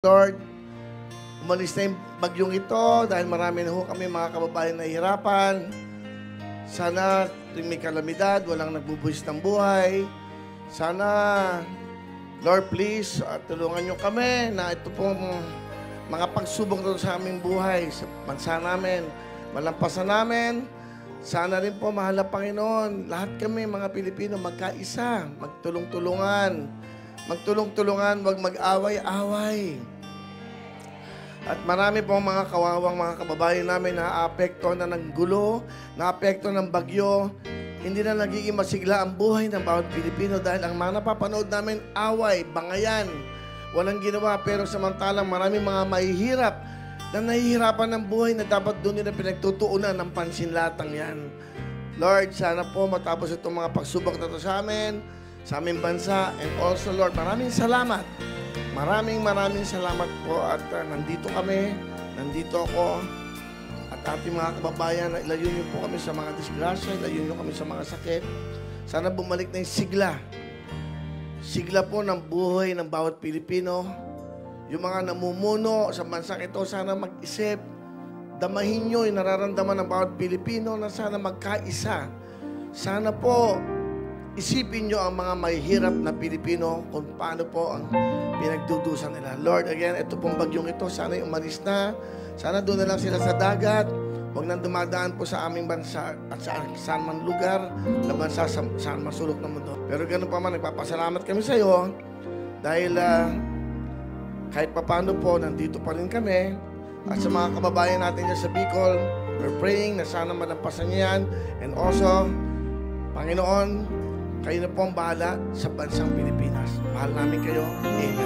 Lord, umalis na yung bagyong ito dahil marami na ho kami mga kababayan na hihirapan. Sana tuwing may kalamidad, walang nagbubuhis ng buhay. Sana, Lord, please, tulungan nyo kami na ito pong mga pagsubok na sa aming buhay, sa bansa namin, malampasan namin. Sana rin po, mahal na Panginoon, lahat kami mga Pilipino magkaisa, magtulong-tulungan. Magtulong-tulungan, wag mag-away-away. At marami pong mga kawawang mga kababayan namin na apekto na ng gulo, na apekto ng bagyo. Hindi na nagiging masigla ang buhay ng bawat Pilipino dahil ang mga napapanood namin, away, bangayan, walang ginawa. Pero samantalang maraming mga mahihirap na nahihirapan ng buhay na dapat doon nila pinagtutuunan ng pansinlatang yan. Lord, sana po matapos itong mga pagsubok na ito sa amin, sa aming bansa, and also, Lord, maraming salamat. Maraming salamat po at nandito kami, nandito ako, at ating mga kababayan, ilayo niyo po kami sa mga disgrasya, ilayo niyo kami sa mga sakit. Sana bumalik na yung sigla. Sigla po ng buhay ng bawat Pilipino. Yung mga namumuno sa bansang ito, sana mag-isip. Damahin niyo yung nararamdaman ng bawat Pilipino na sana magkaisa. Sana po, isipin nyo ang mga mahihirap na Pilipino kung paano po ang pinagdudusan nila. Lord, again, ito pong bagyong ito, sana umalis na. Sana doon na lang sila sa dagat. Huwag nang dumadaan po sa aming bansa at sa saan man lugar na bansa, saan masulok ng mundo. Pero ganun pa man, nagpapasalamat kami sa iyo dahil kahit papano po, nandito pa rin kami. At sa mga kababayan natin dyan sa Bicol, we're praying na sana malampasan niya yan. And also, Panginoon, kayo na po ang bahala sa bansang Pilipinas. Mahal namin kayo. Amen.